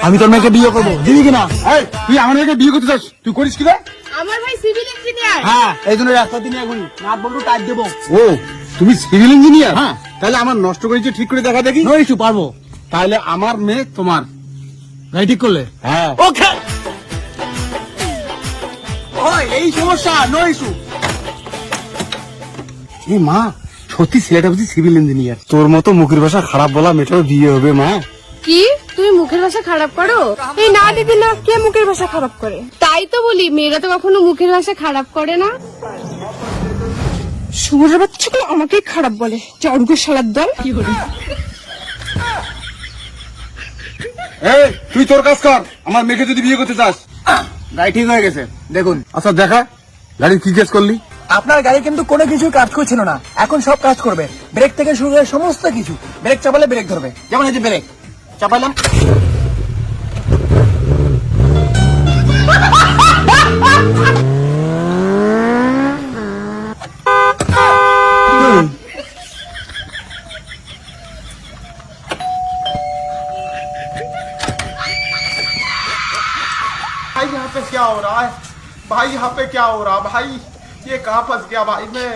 আমি তোর মেয়েকে বিয়ে করবো, দিবি কিনা? তুই আমার মেয়েকে বিয়ে করতে চাস, তুই করিস কি রে? আমার ভাই সিভিল ইঞ্জিনিয়ার। হ্যাঁ, এই জন্য রাস্তা দিয়ে এখন নাট বল্টু টাইট দেবো। ও, তুমি সিভিল ইঞ্জিনিয়ার? হ্যাঁ। তাহলে আমার নষ্ট করেছে ঠিক করে দেখা দেখি। নো ইস্যু, পারবো। তাহলে আমার মেয়ে তোমার গাড়ি ঠিক করলে? হ্যাঁ। ওকে, এই সমস্যা, নো ইস্যু। এই মা, সত্যি ছেলেটা বুঝি সিভিল ইঞ্জিনিয়ার। তোর মতো মুখের ভাষা খারাপ বলা মেয়েটাও বিয়ে হবে মা। কি তুমি মুখের ভাষা খারাপ করো? এই না দিদি না, কে মুখের ভাষা খারাপ করে? তাই তো বলি, মেয়েরা তো কখনো মুখের ভাষা খারাপ করে না। শুভ্রের বাচ্চাগুলো আমাকেই খারাপ বলে, চড়ুকের শালার দল। কি হলো? এই, তুই তোর কাজ কর, আমার মেয়েকে যদি বিয়ে করতে চাস। গাড়ি ঠিক হয়ে গেছে, দেখুন। আচ্ছা দেখা, গাড়ি কি কেস করলি? আপনার গাড়ি কিন্তু কোনো কিছু কাজ করছিল না, এখন সব কাজ করবে। ব্রেক থেকে শুরু করে সমস্ত কিছু। ব্রেক চাপালে ব্রেক ধরবে, যেমন এই যে ব্রেক চাপালাম। भाई यहाँ पे क्या हो रहा है? भाई यहाँ पे क्या हो रहा है? भाई ये कहाँ फंस गया भाई मैं?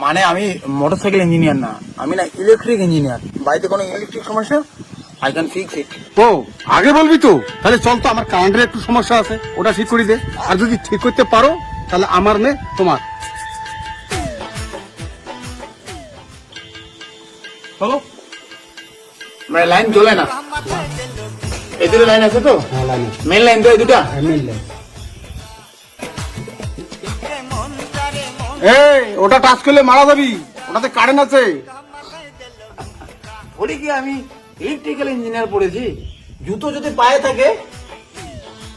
মানে আমি মোটরসাইকেল ইঞ্জিনিয়ার না, আমি না ইলেকট্রিক ইঞ্জিনিয়ার। বাড়িতে কোনো ইলেকট্রিক সমস্যা, আই ক্যান ফিক্স ইট। ও, আগে বলবি তো। তাহলে চল তো, আমার কারেন্টের একটু সমস্যা আছে, ওটা ঠিক করে দে। আর যদি ঠিক করতে পারো তাহলে আমার মেয়ে তোমার। চলো, মানে লাইন চলে না, এই দুটো লাইন আছে তো, মেন লাইন তো এই দুটা। এই, ওটা টাচ করলে মারা যাবি, ওটাতে কারেন্ট আছে। বলি কি, আমি ইলেকট্রিক্যাল ইঞ্জিনিয়ার পড়েছি। জুতো যদি পায়ে থাকে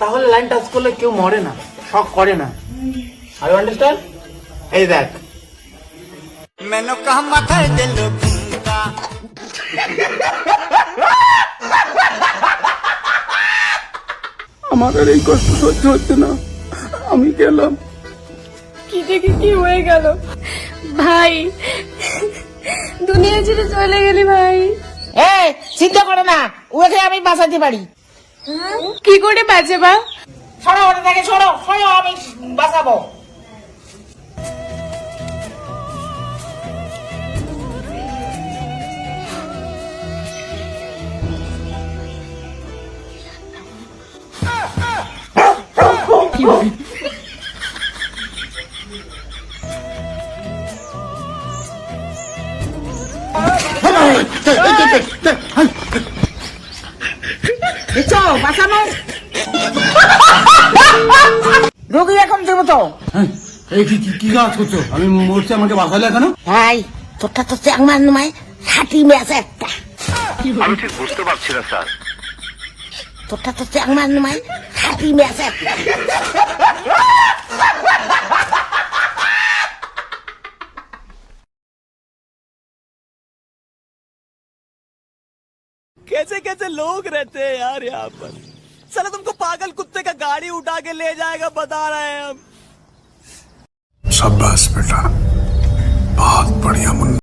তাহলে লাইন টাচ করলে কেউ মরে না, শক করে না। I understand. এই দেখ, मैंने कहा माथा दिल घूमता। আমার আর এই কষ্ট সহ্য হচ্ছে না, আমি গেলাম। কি দেখে কি হয়ে গেল ভাই? দুনিয়া ছেড়ে চলে গেলি ভাই। এই চিন্তা করো না, ওকে আমি বাঁচাতে পারি। কি করে বাঁচাবা? সরো ওটা থেকে, সরো সরো, আমি বাঁচাবো। দেখছো বাঁচানো, রোগী এখন দেবো তো। এই কি কাজ করছো? আমি মরছি, আমাকে বাঁচালে কেন? ভাই তোরটা তো চ্যাংমান নয়, হাতি মেয়েছে একটা। আমি ঠিক বুঝতে পারছি না স্যার। তোরটা তো চ্যাংমান নয়, হাতি মেয়েছে একটা। कैसे कैसे लोग रहते हैं यार यहाँ पर। साला तुमको पागल कुत्ते का गाड़ी उठा के ले जाएगा, बता रहे हैं हम। शाबाश बेटा, बहुत बढ़िया मुन्ना।